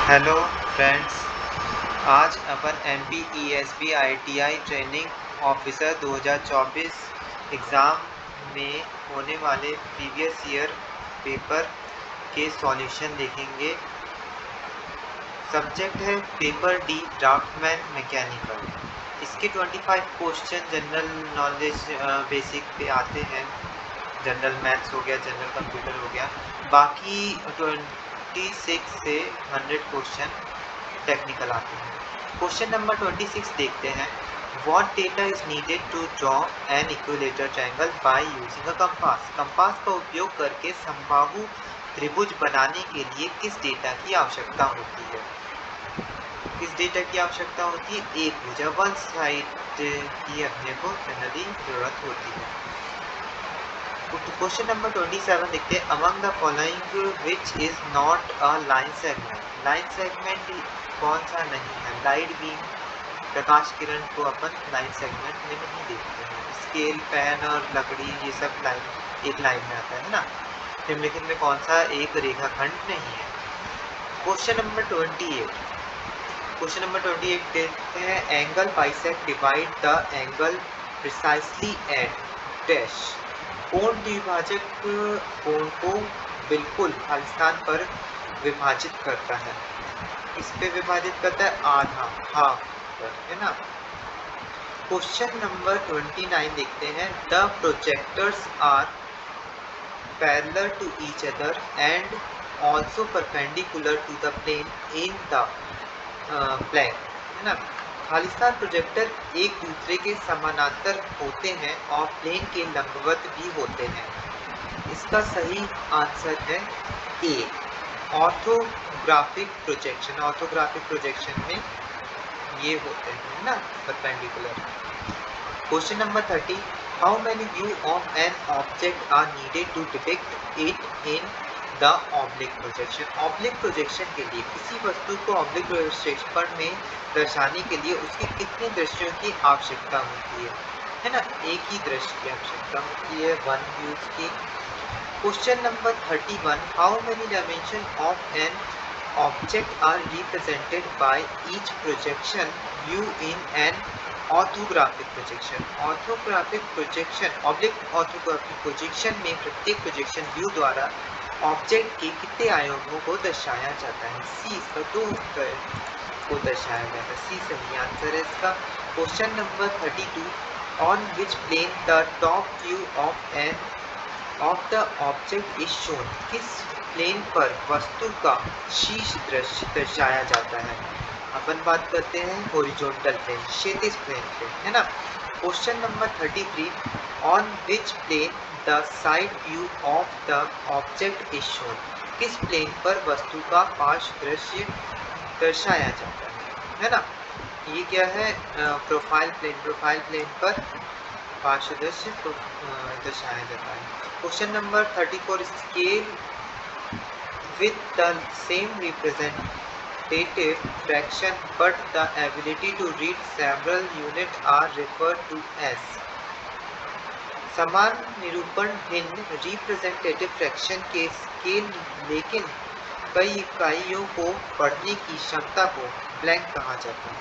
Hello friends, आज अपन MPESB ITI training officer 2024 exam में होने वाले प्रीवियस ईयर पेपर के सॉल्यूशन देखेंगे। सब्जेक्ट है पेपर डी ड्राफ्टमैन मैकेनिकल। इसके 25 क्वेश्चन जनरल नॉलेज बेसिक पे आते हैं। जनरल मैथ्स हो गया, जनरल कंप्यूटर हो गया, बाकी 26 से 100 क्वेश्चन टेक्निकल आते हैं। क्वेश्चन नंबर 26 देखते हैं। What data is needed to draw an equilateral triangle by using a compass? Compass का उपयोग करके समबाहु त्रिभुज बनाने के लिए किस डेटा की आवश्यकता होती है? किस डेटा की आवश्यकता होती है? एक भुजा, वन साइड की अपने को जनरली जरूरत होती है। क्वेश्चन नंबर 27 देखते हैं। Among the following which is not a line segment? Line segment कौन सा नहीं है? लाइट बीम, प्रकाश किरण को अपन लाइन सेगमेंट में नहीं देखते हैं। स्केल, पेन और लकड़ी ये सब लाइन एक लाइन में आता है ना। निम्नलिखित में कौन सा एक रेखाखंड नहीं है? Question number 28। क्वेश्चन नंबर 28 देखते हैं। Angle bisect divide the angle precisely at dash. कोण द्विभाजक कोण को बिल्कुल खाली स्थान पर विभाजित करता है। इस पे विभाजित करता है आधा, हाफ पर, है ना। क्वेश्चन नंबर 29 देखते हैं। The projectors are parallel to each other and also perpendicular to the plane in the plane, है ना। खालिस्तान प्रोजेक्टर एक दूसरे के समानांतर होते हैं और प्लेन के लंबवत भी होते हैं। इसका सही आंसर है A, orthographic projection. Orthographic projection में ये होते हैं ना, perpendicular. Question number 30। How many view of an object are needed to depict it in the oblique projection? Oblique projection के लिए किसी वस्तु को ऑब्लिक प्रोजेक्शन में दर्शाने के लिए उसके कितने दृश्यों की आवश्यकता होती है ना। एक ही दृश्य की आवश्यकता होती है, वन व्यूज की। Question number 31। How many dimension of an object are represented by each projection view in an orthographic projection? Orthographic projection, oblique orthographic projection में प्रत्येक प्रोजेक्शन व्यू द्वारा ऑब्जेक्ट के कितने आयामों को दर्शाया जाता है? सी, इसका 2 को दर्शाया जाता है। सी सही आंसर है इसका। Question number 32। On which plane the top view of the object is shown? किस प्लेन पर वस्तु का शीर्ष दृश्य दर्शाया जाता है? अपन बात करते हैं हॉरिजॉन्टल प्लेन, क्षैतिज प्लेन पे, है ना। Question number 33। On which plane the side view of the object is shown? किस प्लेन पर वस्तु का पार्श्व दृश्य दर्शाया जाता है ना। ये क्या है? Profile plane. प्रोफाइल प्लेन पर पार्श्व दृश्य दर्शाया जाता है। Question number 34। Scale with the same representative fraction but the ability to read several units are referred to as? समान निरूपण भिन्न रिप्रेजेंटेटिव फ्रैक्शन के स्केल लेकिन कई इकाइयों को पढ़ने की क्षमता को ब्लैंक कहा जाता है।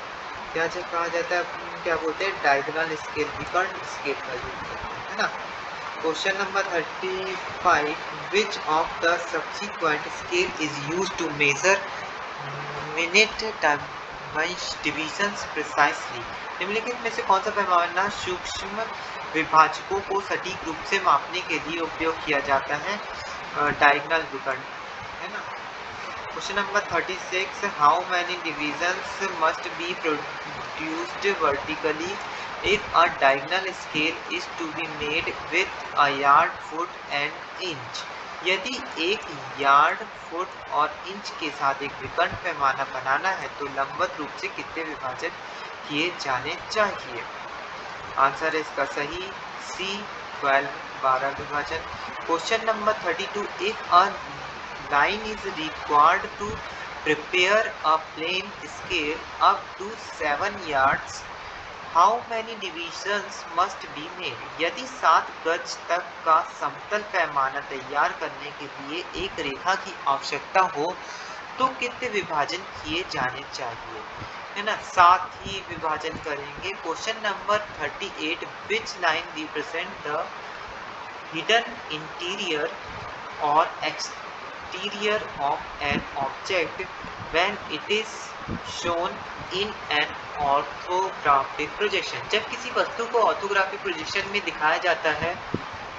क्या कहा जाता है? क्या बोलते हैं? डायगोनल स्केल, विकर्ण स्केल का यूज करते हैं, है ना। Question number 35। Which of the subsequent scale is use to measure minute divisions precisely? निम्नलिखित में से कौन सा पैमाना सूक्ष्म विभाजकों को सटीक रूप से मापने के लिए उपयोग किया जाता है? डायगोनल विकर्ण, है ना। Question number 36। How many divisions must be produced vertically if a diagonal scale is to be made with a yard, foot and inch? यदि एक यार्ड, फुट और इंच के साथ एक विकर्ण पैमाना बनाना है तो लंबवत रूप से कितने विभाजन किए जाने चाहिए? आंसर है इसका सही सी, 12 विभाजन। Question number 32। If a line is required to prepare a plane scale up to 7 yards, how many divisions must be made? यदि 7 गज तक का समतल पैमाना तैयार करने के लिए एक रेखा की आवश्यकता हो तो कितने विभाजन किए जाने चाहिए, है ना, 7 ही विभाजन करेंगे। Question number 38, which line represent the hidden interior और exterior of an object when it is shown in an orthographic projection। जब किसी वस्तु को ऑर्थोग्राफिक प्रोजेक्शन में दिखाया जाता है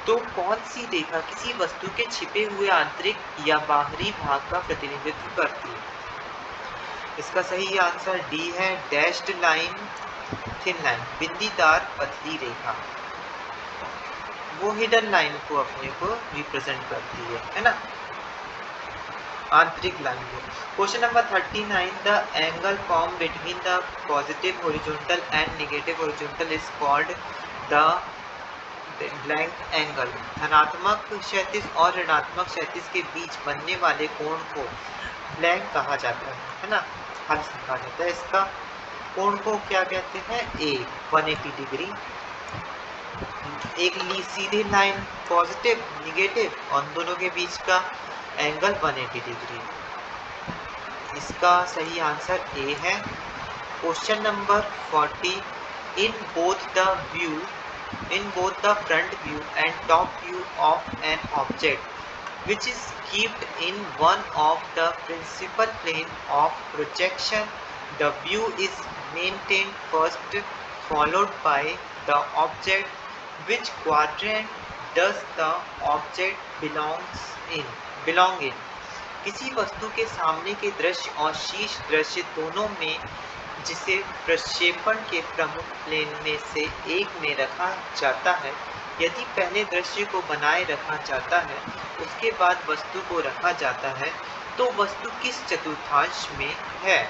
तो कौन सी रेखा किसी वस्तु के छिपे हुए आंतरिक या बाहरी भाग का प्रतिनिधित्व करती है? इसका सही आंसर डी है, डैश्ड लाइन, थिन लाइन, बिंदीदार पतली रेखा, वो हिडन लाइन को अपने को रिप्रेजेंट करती है ना, आंतरिक लाइन को। Question number 39, the angle form between the positive horizontal and negative horizontal is called the blank angle. धनात्मक क्षैतिज और ऋणात्मक क्षैतिज के बीच बनने वाले कोण को ब्लैंक कहा जाता है ना, हल्स कहा जाता है। इसका कोण को क्या कहते हैं? ए 180 डिग्री। एक सीधी लाइन पॉजिटिव निगेटिव और दोनों के बीच का एंगल 180 डिग्री। इसका सही आंसर ए है। Question number 40, in both the front view and top view of an object which is keeped in one of the principal plane of projection, the view is maintained first followed by the object. Which quadrant does the object belong in? किसी वस्तु के सामने के दृश्य और शीर्ष दृश्य दोनों में जिसे प्रक्षेपण के प्रमुख प्लेन में से एक में रखा जाता है, यदि पहले दृश्य को बनाए रखा जाता है उसके बाद वस्तु को रखा जाता है तो वस्तु किस चतुर्थांश में है?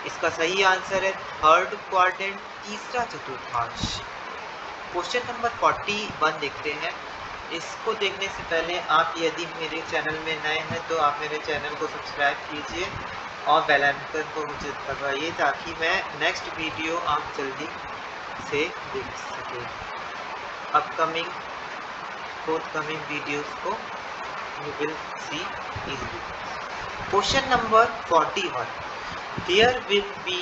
इसका सही आंसर है थर्ड क्वाड्रेंट, तीसरा चतुर्थांश। क्वेश्चन नंबर 41 देखते हैं। इसको देखने से पहले आप यदि मेरे चैनल में नए हैं तो आप मेरे चैनल को सब्सक्राइब कीजिए और बेल आइकन को मुझे दबाइए ताकि मैं नेक्स्ट वीडियो आप जल्दी से देख सकें। अपकमिंग फोर्थकमिंग वीडियोस को you will see easily. Question number 41, there will be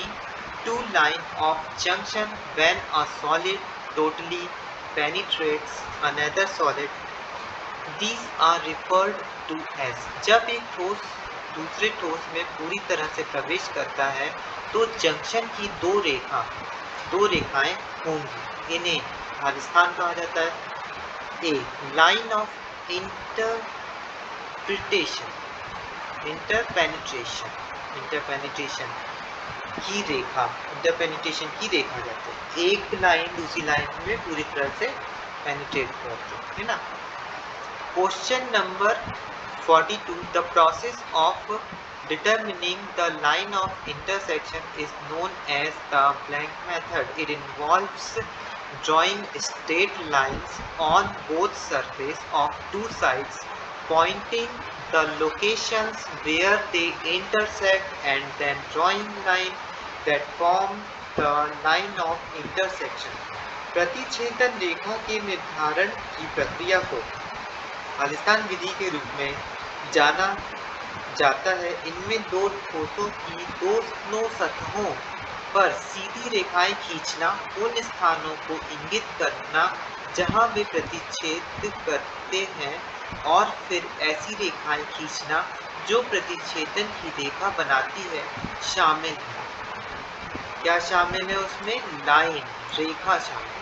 two lines of junction when a solid totally penetrates another solid. These are referred to as। जब एक ठोस दूसरे ठोस में पूरी तरह से प्रवेश करता है तो जंक्शन की दो रेखाएं होंगी, इन्हें खालिस्तान कहा जाता है। ए लाइन ऑफ इंटरपेनिट्रेशन की रेखा कहते हैं। एक लाइन दूसरी लाइन में पूरी तरह से पेनिट्रेट करते है ना। Question number 42, the process of determining the line of intersection is known as the blank method. It involves drawing straight lines on both surface of two sides, pointing the locations where they intersect and then drawing line that form the line of intersection. प्रतिच्छेदन रेखा के निर्धारण की प्रक्रिया को खालिस्तान विधि के रूप में जाना जाता है। इनमें दो ठोसों की दोनों सतहों पर सीधी रेखाएं खींचना, उन स्थानों को इंगित करना जहां वे प्रतिच्छेद करते हैं और फिर ऐसी रेखाएं खींचना जो प्रतिच्छेदन की रेखा बनाती है शामिल है। क्या शामिल है उसमें? लाइन, रेखा शामिल है।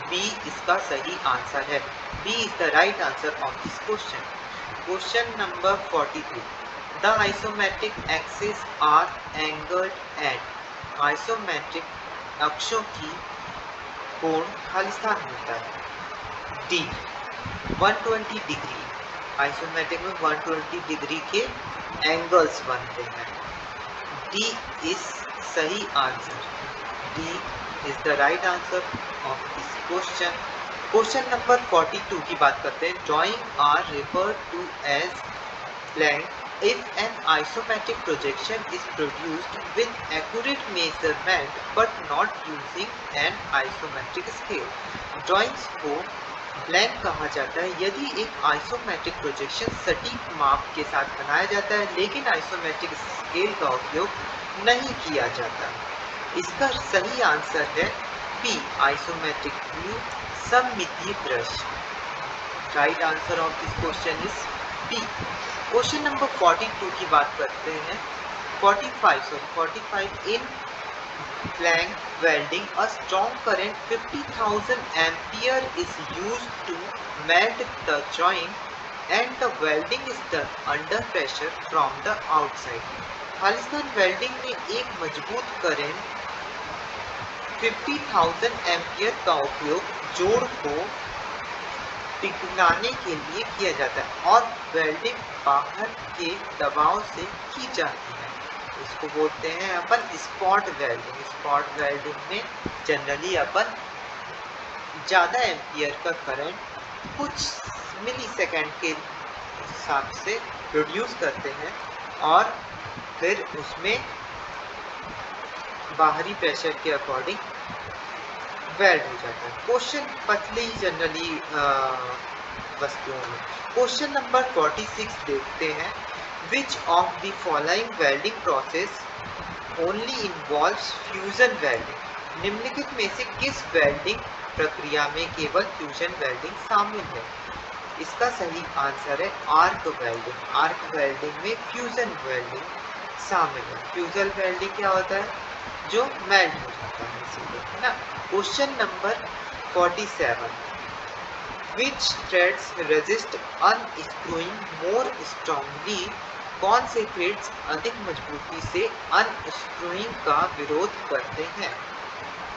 बी इसका सही आंसर है। B is the right answer of this question. Question number 43, the isometric axis are angled at. Isometric अक्षों की कोण खालिस्तान होता है। D 120 degree. आइसोमेट्रिक में 120 डिग्री के एंगल्स बनते हैं। डी इज सही answer. D is the right answer of this question. Question number 42 की बात करते हैं। Drawing are referred to as blank if an isometric projection is produced with accurate measurement but not using an isometric scale. Drawings को blank कहा जाता है यदि एक आइसोमेट्रिक प्रोजेक्शन सटीक माप के साथ बनाया जाता है लेकिन आइसोमेट्रिक स्केल का उपयोग नहीं किया जाता। इसका सही आंसर है बी, आइसोमेट्रिक व्यू, सममितीय दृश्य। Right answer of this question is B. Question number 42 की बात करते हैं। 45 in blank welding, a strong current 50,000 ampere is used to melt the joint and the welding is done under pressure from the outside. Khalistan welding में एक मजबूत current 50,000 ampere का उपयोग जोड़ को पिघलाने के लिए किया जाता है और वेल्डिंग बाहर के दबाव से की जाती है। इसको बोलते हैं अपन स्पॉट वेल्डिंग। स्पॉट वेल्डिंग में जनरली अपन ज़्यादा एम्पियर का करंट कुछ मिली सेकेंड के हिसाब से प्रोड्यूस करते हैं और फिर उसमें बाहरी प्रेशर के अकॉर्डिंग वेल्ड हो जाता है। क्वेश्चन पतली जनरली वस्तुओं में। क्वेश्चन नंबर 46 देखते हैं। Which of the following welding process only involves fusion welding? निम्नलिखित में से किस वेल्डिंग प्रक्रिया में केवल फ्यूजन वेल्डिंग शामिल है? इसका सही आंसर है आर्क वेल्डिंग। आर्क वेल्डिंग में फ्यूजन वेल्डिंग शामिल है। फ्यूजन वेल्डिंग क्या होता है? जो मेल्ट हो जाता है इसीलिए, है ना। Question number 47। Which threads resist unscrewing more strongly? कौन से थ्रेड्स अधिक मजबूती से अनस्क्रूइंग का विरोध करते हैं?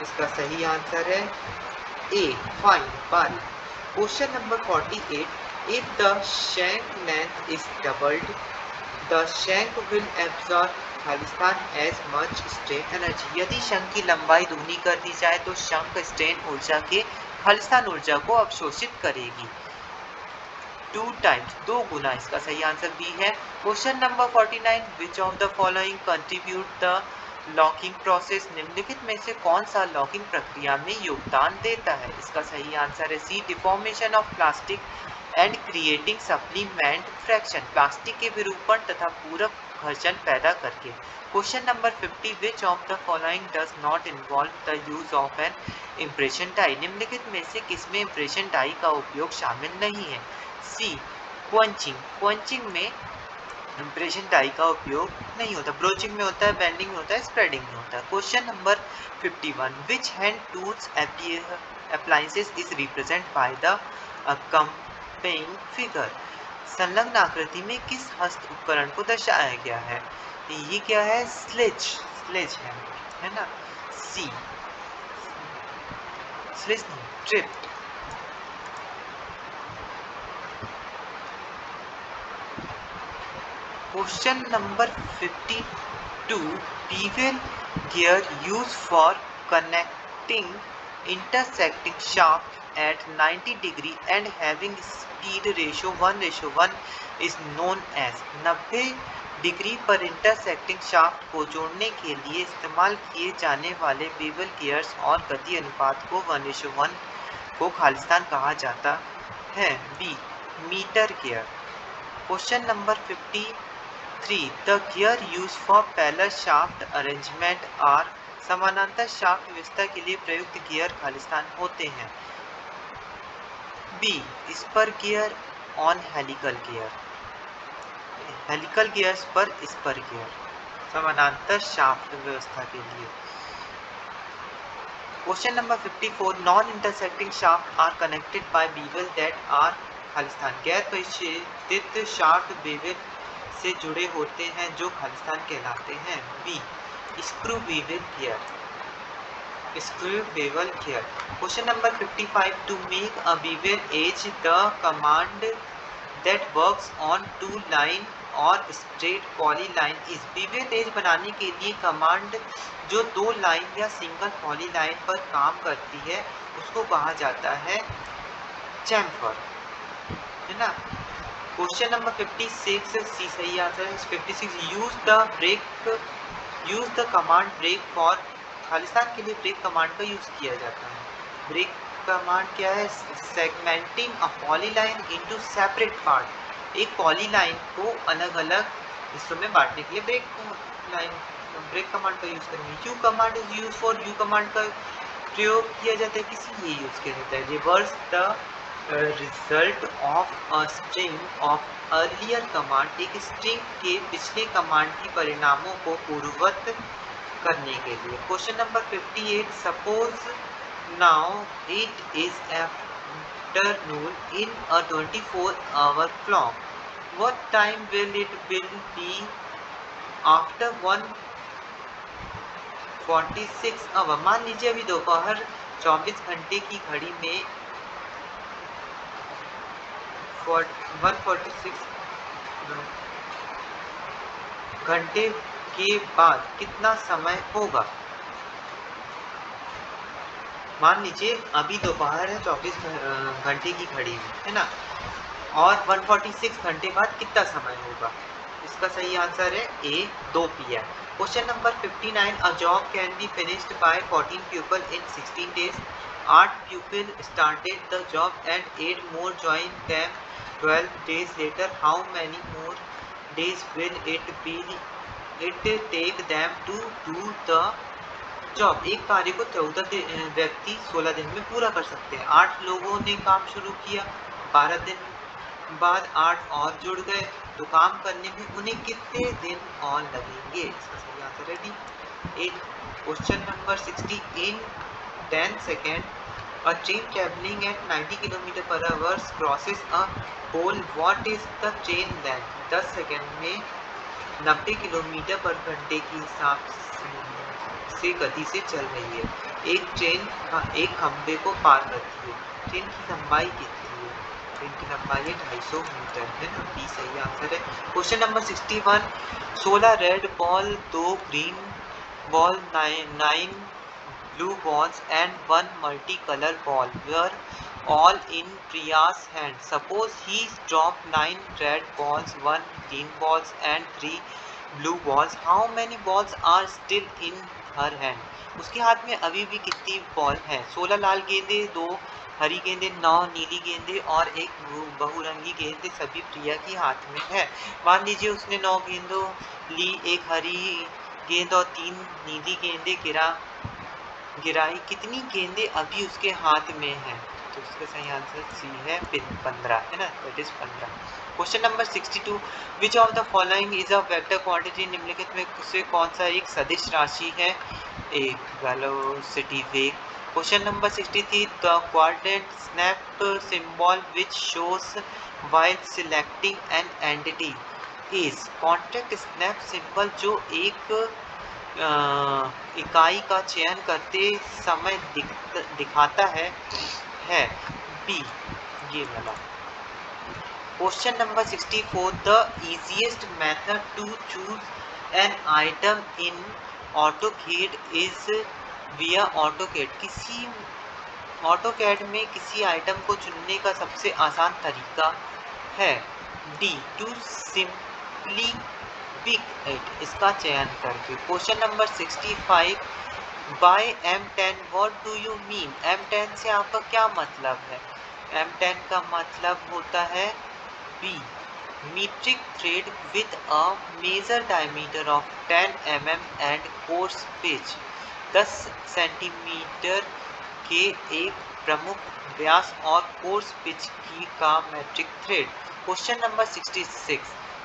इसका सही आंसर है ए, फाइन, बारीक। Question number 48। If the shank length is doubled, the shank will absorb Khalistan as much strain energy। यदि शंख की लंबाई दूनी कर दी जाए तो शंख स्ट्रेन ऊर्जा के खालिस्तान ऊर्जा को अवशोषित करेगी 2 टाइम्स, 2 गुना। इसका सही आंसर बी है। Question number 49। Which of the following contribute the locking process? निम्नलिखित में से कौन सा लॉकिंग प्रक्रिया में योगदान देता है? इसका सही आंसर है C, deformation of plastic and creating supplement friction. Plastic के विरूपण तथा पूरक घर्षण पैदा करके। Question number 50। Which of the following does not involve the use of an impression die? निम्नलिखित में से किसमें इम्प्रेशन डाई का उपयोग शामिल नहीं है? सी, क्वंचिंग। क्वंचिंग में इम्प्रेशन डाई का उपयोग नहीं होता। ब्रोचिंग में होता है, बेंडिंग में होता है, स्प्रेडिंग में होता है। Question number 51। Which hand tools appliances is represent by the accompanying figure? संलग्न आकृति में किस हस्त उपकरण को दर्शाया गया है? ये क्या है? स्लेज है ना। सी, स्लेज नहीं, trip. Question number 52। bevel gear used for connecting intersecting shaft at 90 degree and having speed ratio 1:1 is known as। 90 degree पर इंटरसेक्टिंग शाफ्ट को जोड़ने के लिए इस्तेमाल किए जाने वाले बेवल गियर्स और गति अनुपात को 1:1 को खालिस्तान कहा जाता है। B, mitre gear. Question number 53। The gear use for parallel shaft arrangement are. समानांतर शाफ्ट व्यवस्था के लिए प्रयुक्त गियर खालिस्तान होते हैं। B, spur gear on helical gear. Helical gears पर स्पर गियर समानांतर शाफ्ट व्यवस्था के लिए। Question number 54। Non intersecting shaft are connected by bevel that are Khalistan. गैर परिच्छेदित शाफ्ट बेवल से जुड़े होते हैं जो खालिस्तान कहलाते हैं। B, screw bevel gear. Screw bevel gear. Question number 55। To make a bevel edge the command that works on 2 line or straight polyline is. Bevel edge बनाने के लिए कमांड जो 2 लाइन या सिंगल पॉलीलाइन पर काम करती है उसको कहा जाता है चैम्फर, है ना। Question number 56। सी सही आंसर है। 56। Use the command break for. Khalistan के लिए ब्रेक कमांड का यूज किया जाता है। ब्रेक कमांड क्या है? सेगमेंटिंग अ पॉलीलाइन इनटू सेपरेट पार्ट। एक पॉलीलाइन को अलग अलग हिस्सों में बांटने के लिए ब्रेक कमांड का यूज करेंगे। You command is use for, you command का प्रयोग किया जाता है किसी लिए यूज किया जाता है? Reverse the result of a string of earlier command. एक स्ट्रिंग के पिछले कमांड की परिणामों को पूर्ववत करने के लिए। Question number 58, suppose now it is afternoon in a 24-hour clock. What time will it will be after 1:46 hour? मान लीजिए अभी दोपहर 24 घंटे की घड़ी में 1:46 घंटे के बाद कितना समय होगा? मान लीजिए अभी दोपहर है 24 घंटे की घड़ी में, है ना, और 146 घंटे बाद कितना समय होगा? इसका सही आंसर है A, 2 PM। Question number 59, a job can be finished by 14 people in 16 days. 8 people started the job and 8 more join them 12 days later. How many more days will it take them to do the job? एक कार्य को 14 व्यक्ति 16 दिन में पूरा कर सकते हैं। 8 लोगों ने काम शुरू किया, 12 दिन बाद 8 और जुड़ गए, तो काम करने में उन्हें कितने दिन और लगेंगे? इसका सही आंसर है D, 8। Question number 60, in 10 second a train travelling at 90 kilometer per hour crosses a pole, what is the train length? 10 second में 90 किलोमीटर पर घंटे के हिसाब से गति से चल रही है। एक ट्रेन एक खंबे को पार करती है। ट्रेन की लंबाई कितनी है? ट्रेन की लंबाई है 250 मीटर, है ना, बी सही आंसर है। Question number 61, 16 red ball, 2 green ball, 9 blue balls and 1 multicolor ball were all in Priya's hand. Suppose he dropped 9 red balls, 1 green balls and 3 blue balls. How many balls are still in her hand? उसके हाथ में अभी भी कितनी ball है? 16 लाल गेंदे, 2 हरी गेंदे, 9 नीली गेंदे और एक बहुरंगी गेंदे सभी प्रिया के हाथ में है। मान लीजिए उसने 9 गेंदों ली, एक हरी गेंद और 3 नीली गेंदे गिराई। कितनी गेंदे अभी उसके हाथ में है? तो इसका सही आंसर सी है 15, है ना, that is 15। Question number 62, which of the following is a vector quantity? निम्नलिखित में से कौन सा एक सदिश राशि है? एक वेलोसिटी वेग। Question number 63, the quadrant snap symbol which shows while selecting an entity is? Contract snap symbol जो एक इकाई का चयन करते समय दिखाता है बी, ये वाला। Question number 64, the easiest method to choose an item in AutoCAD is via AutoCAD. किसी ऑटोकैड में किसी आइटम को चुनने का सबसे आसान तरीका है D, to simply pick it, इसका चयन करके। Question number 65, by M10 what do you mean? M10 से आपका क्या मतलब है? M10 का मतलब होता है B, metric thread with a major diameter of 10 mm and coarse pitch 10 centimeter के एक प्रमुख व्यास और कोर्स पिच की का metric thread. Question number 66,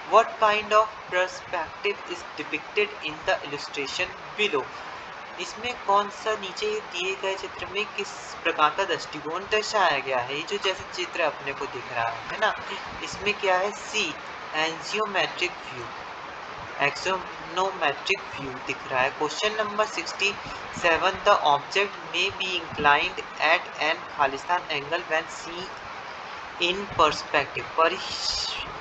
what kind of perspective is depicted in the illustration below? इसमें कौन सा नीचे दिए गए चित्र में किस प्रकार का दृष्टिकोण दर्शाया गया है? ये जो जैसे चित्र अपने को दिख रहा है ना, इसमें क्या है? सी, एंजियोमेट्रिक व्यू, एक्सोनोमेट्रिक व्यू दिख रहा है। क्वेश्चन नंबर 67, द ऑब्जेक्ट में be inclined at an Khalistan angle when see in perspective.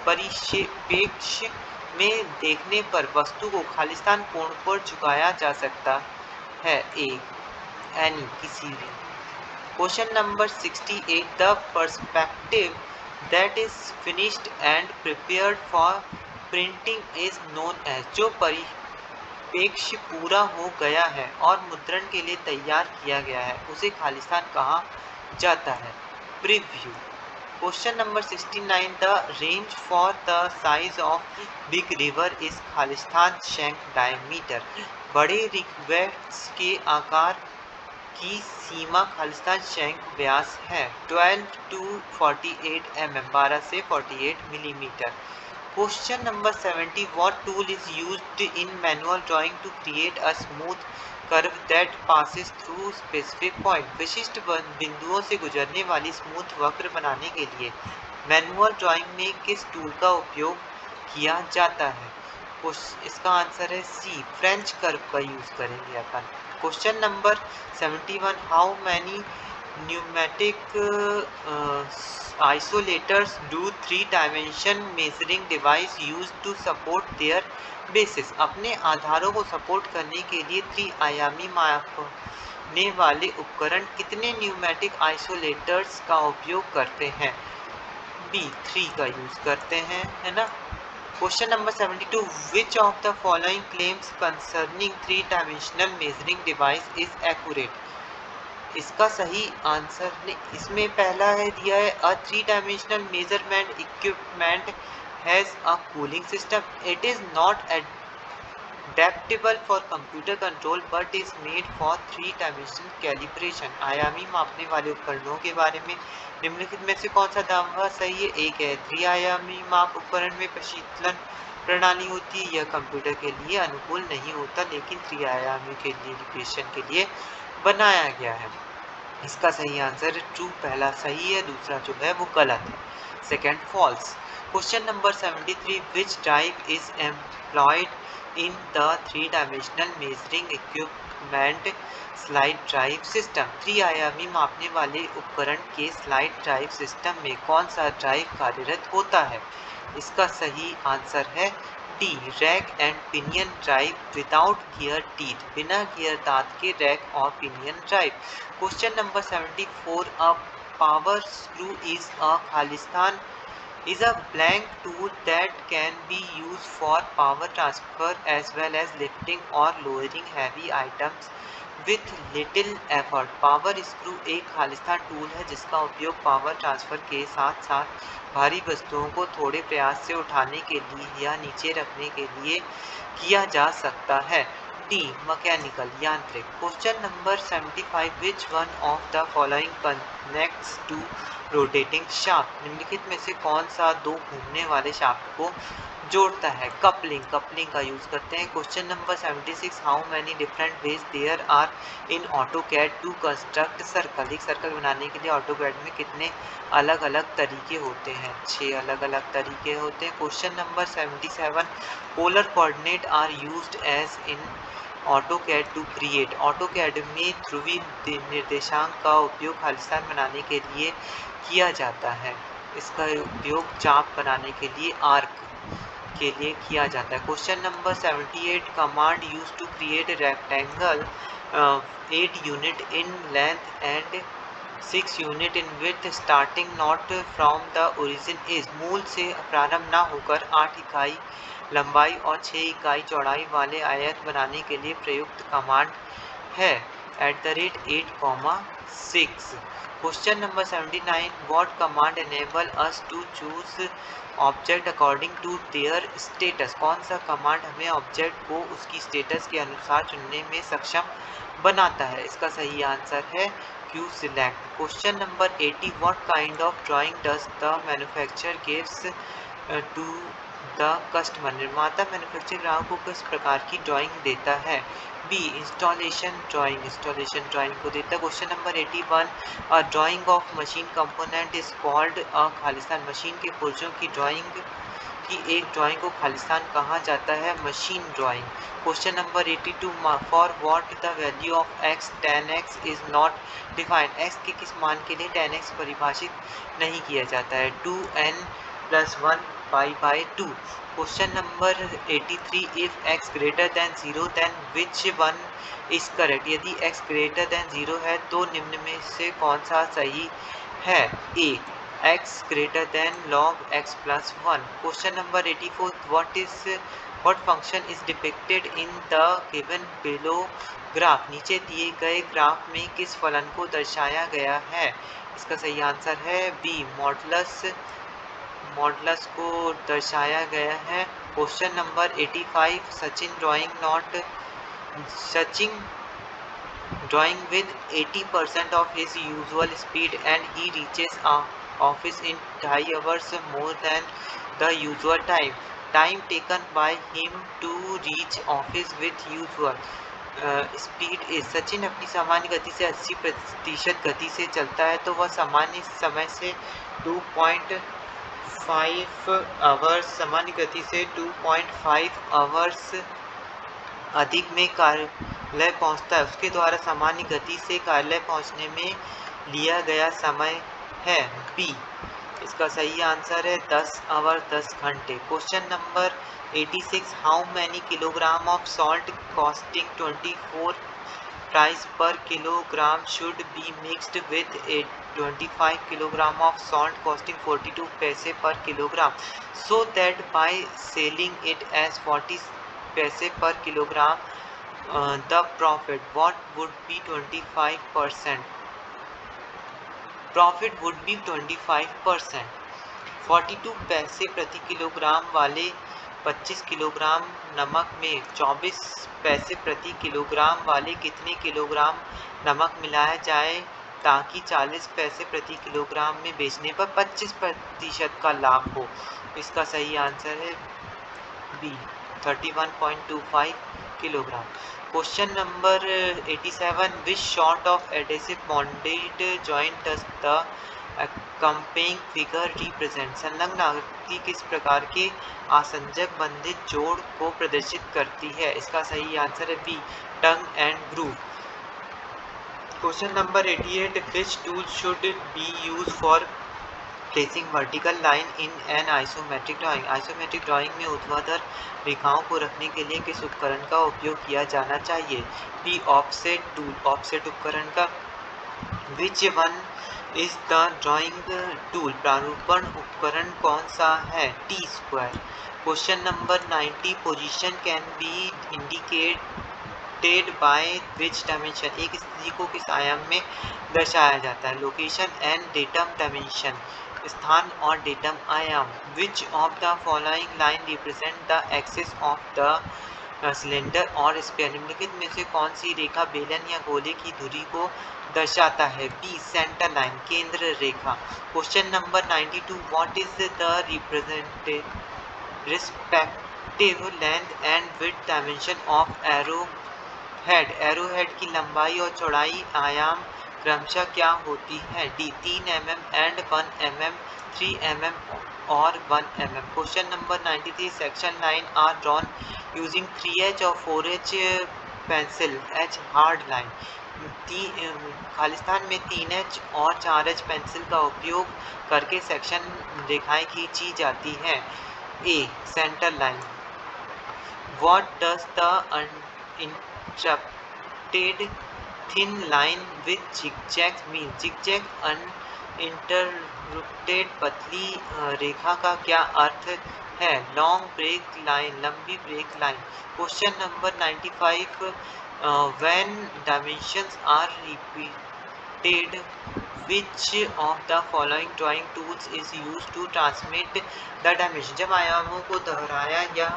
परिप्रेक्ष्य में देखने पर वस्तु को खालिस्तान कोण पर झुकाया जा सकता है ए, एनी, किसी भी। Question number 68, the perspective that is finished and prepared for printing is known as. जो परिप्रेक्ष्य पूरा हो गया है और मुद्रण के लिए तैयार किया गया है उसे खालिस्तान कहा जाता है। Preview question number 69 the range for the size of big river is Khalistan shank diameter. बड़े रिवर्स के आकार की सीमा खालिस्तान शैंक व्यास है 12 to 48 mm, 12 से 48 millimeter. Question number 70 what tool is used in manual drawing to create a smooth curve that passes through specific point. विशिष्ट बिंदुओं से गुजरने वाली स्मूथ वक्र बनाने के लिए मैनुअल ड्राइंग में किस टूल का उपयोग किया जाता है? इसका आंसर है सी, फ्रेंच कर्व का यूज करेंगे अपन। Question number 71 how many pneumatic isolators do 3 dimension measuring device use to support their basis. अपने आधारों को सपोर्ट करने के लिए 3 आयामी मापने वाले उपकरण कितने न्यूमेटिक आइसोलेटर्स का उपयोग करते हैं? बी, 3 का यूज करते हैं, है ना। Question number 72 which of the following claims concerning 3 dimensional measuring device is accurate. इसका सही आंसर ने इसमें पहला है दिया है अ 3 dimensional measurement equipment has a cooling system, it is not adaptable for computer control but is made for 3 dimensional calibration। आयामी मापने वाले उपकरणों के बारे में निम्नलिखित में से कौन सा दावा सही है? एक है 3 आयामी माप उपकरण में प्रशीतलन प्रणाली होती है, यह कंप्यूटर के लिए अनुकूल नहीं होता लेकिन 3 आयामी कैलिब्रेशन के लिए बनाया गया है। इसका सही आंसर ट्रू, पहला सही है, दूसरा जो है वो गलत है, second false. Question number 73 which drive is employed in the 3 dimensional measuring equipment slide drive system. 3 आयामी मापने वाले उपकरण के स्लाइड ड्राइव सिस्टम में कौन सा ड्राइव कार्यरत होता है? इसका सही आंसर है D, rack and pinion drive without gear teeth, बिना गियर दांत के रैक और pinion drive. Question number 74 a power screw is a Khalistan is a blank tool that can be used for power transfer as well as lifting or lowering heavy items with little effort। Power screw एक Khalistan tool है जिसका उपयोग power transfer के साथ साथ भारी वस्तुओं को थोड़े प्रयास से उठाने के लिए या नीचे रखने के लिए किया जा सकता है। डी, मैकेनिकल, यांत्रिक। Question number 75 which one of the following connects to rotating shaft. निम्नलिखित में से कौन सा दो घूमने वाले शाफ्ट को जोड़ता है? कपलिंग, कपलिंग का यूज करते हैं। Question number 76 how many different ways there are in AutoCAD to construct circle. एक सर्कल बनाने के लिए ऑटोकैड में कितने अलग अलग तरीके होते हैं? 6 अलग अलग तरीके होते हैं। Question number 77 polar coordinate are used as in AutoCAD to create. AutoCAD में ध्रुवीय निर्देशांक का उपयोग खालिस्तान बनाने के लिए किया जाता है। इसका उपयोग चाप बनाने के लिए, आर्क के लिए किया जाता है। Question number 78 command use to create rectangle 8 unit in length and 6 unit in width starting not from the origin is. मूल से प्रारंभ ना होकर 8 इकाई लंबाई और 6 इकाई चौड़ाई वाले आयत बनाने के लिए प्रयुक्त कमांड है @8,6। Question number 79 what command enable us to choose object according to their status. कौन सा कमांड हमें ऑब्जेक्ट को उसकी स्टेटस के अनुसार चुनने में सक्षम बनाता है? इसका सही आंसर है Q, select. Question number 80 what kind of drawing does the manufacturer gives to the customer. निर्माता मैन्युफैक्चरर ग्राहक को किस प्रकार की ड्राइंग देता है? B, installation drawing, installation drawing को देता है। Question number 81 a drawing of machine component is called a Khalistan. Machine के पुर्जों की ड्राइंग की एक ड्राइंग को खालिस्तान कहा जाता है? Machine drawing. Question number 82 for what the value of x tan x is not defined. x के किस मान के लिए tan x परिभाषित नहीं किया जाता है? 2n+1 pi/2। Question number 83 if x greater than 0 then which one is correct. यदि x ग्रेटर देन 0 है तो निम्न में से कौन सा सही है? ए, x greater then log x+1। Question number 84 what is what function is depicted in the given below graph, नीचे दिए गए ग्राफ में किस फलन को दर्शाया गया है। इसका सही आंसर है बी, मॉडुलस को दर्शाया गया है। Question number 85, Sachin drawing with 80% of his usual speed and he reaches office in 2.5 hours more than the usual time. Time taken by him to reach office with usual speed is, Sachin अपनी सामान्य गति से 80% गति से चलता है तो वह सामान्य समय से 2.5 आवर्स सामान्य गति से 2.5 आवर्स अधिक में कार्यालय पहुंचता है। उसके द्वारा सामान्य गति से कार्यालय पहुंचने में लिया गया समय है बी। इसका सही आंसर है 10 आवर 10 घंटे। Question number 86, how many kilogram of salt costing 24 price per kilogram should be mixed with 25 kilogram of salt costing 42 paise per kilogram so that by selling it as 40 paise per kilogram the profit what would be 25%, profit would be 25%। 42 पैसे प्रति kilogram वाले 25 kilogram नमक में 24 पैसे प्रति kilogram वाले कितने kilogram नमक मिलाया जाए ताकि 40 पैसे प्रति किलोग्राम में बेचने पर 25% का लाभ हो। इसका सही आंसर है B, 31.25 kilogram. Question number 87, which sort of adhesive bonded joint does the accompanying figure represent, संलग्न आकृति किस प्रकार के आसंजक बंधित जोड़ को प्रदर्शित करती है। इसका सही आंसर है B, tongue and groove. Question number 88, which tool should be use for placing vertical line in an isometric drawing, isometric drawing में ऊर्ध्वाधर रेखाओं को रखने के लिए किस उपकरण का उपयोग किया जाना चाहिए। बी, ऑफसेट टूल, ऑफसेट उपकरण का। Which one is the drawing tool, प्रारूपण उपकरण कौन सा है। T square. Question number 90, position can be indicated by which dimension, एक स्थिति को किस आयाम में दर्शाया जाता है। लोकेशन एंड डेटम डायमेंशन, स्थान और डेटम आयाम। विच of the following line represent the axis of the cylinder और स्फीयर, निम्नलिखित में से कौन सी रेखा बेलन या गोले की धुरी को दर्शाता है। बी, सेंटर लाइन, केंद्र रेखा। Question number 92, what is the respective length and width dimension of arrow head, arrow head की लंबाई और चौड़ाई आयाम क्रमशः क्या होती है। D, 3 mm and 1 mm, 3 mm और 1 mm। Question number 93, section line are drawn using 3H or 4H pencil, H hard line. Khalistan में 3H और 4H पेंसिल का उपयोग करके सेक्शन रेखाएं खींची जाती हैं। A, centre line. What does the interrupted thin line with zigzag mean, zigzag uninterrupted पतली रेखा का क्या अर्थ है। लॉन्ग ब्रेक लाइन, लंबी break line. Question number 95, when dimensions are repeated which of the following drawing tools is used to transmit the dimension, जब आयामों को दोहराया या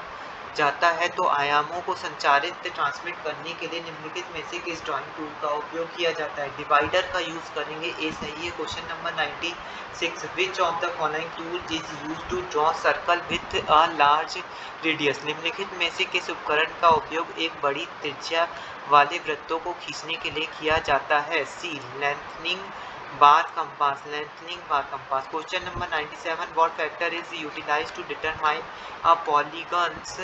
जाता है तो आयामों को संचारित ट्रांसमिट करने के लिए निम्नलिखित में से किस ड्राइंग टूल का उपयोग किया जाता है। डिवाइडर का यूज करेंगे, ए सही है। Question number 96, which of the following tool is use to draw circle with a large radius, निम्नलिखित में से किस उपकरण का उपयोग एक बड़ी त्रिज्या वाले वृत्तों को खींचने के लिए किया जाता है। C, lengthening bar compass, lengthening bar compass. Question number 97, what factor is utilized to determine a polygon's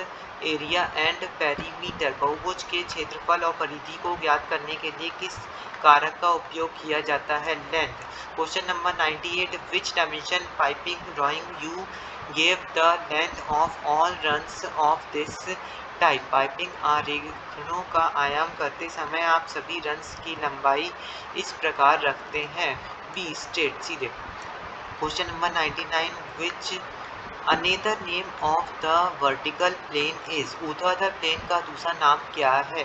area and perimeter, बहुभुज के क्षेत्रफल और परिधि को ज्ञात करने के लिए किस कारक का उपयोग किया जाता है। Length. Question number 98, which dimension piping drawing you gave the length of all runs of this type, piping आरेखनों का आयाम करते समय आप सभी रन्स की लंबाई इस प्रकार रखते हैं। बी, स्ट्रेट, सीधे। Question number 99, which another name of the vertical plane is, ऊर्ध्वाधर प्लेन का दूसरा नाम क्या है?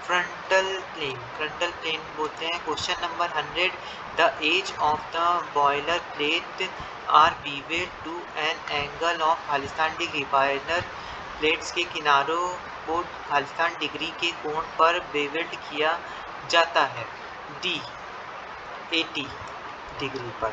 फ्रंटल प्लेन, फ्रंटल प्लेन बोलते हैं। Question number 100, the edge of the boiler plate are beveled to an angle of Khalistan degree, boiler plates के किनारों को खालिस्तान डिग्री के कोण पर बेवेल्ड किया जाता है। डी 80 डिग्री पर।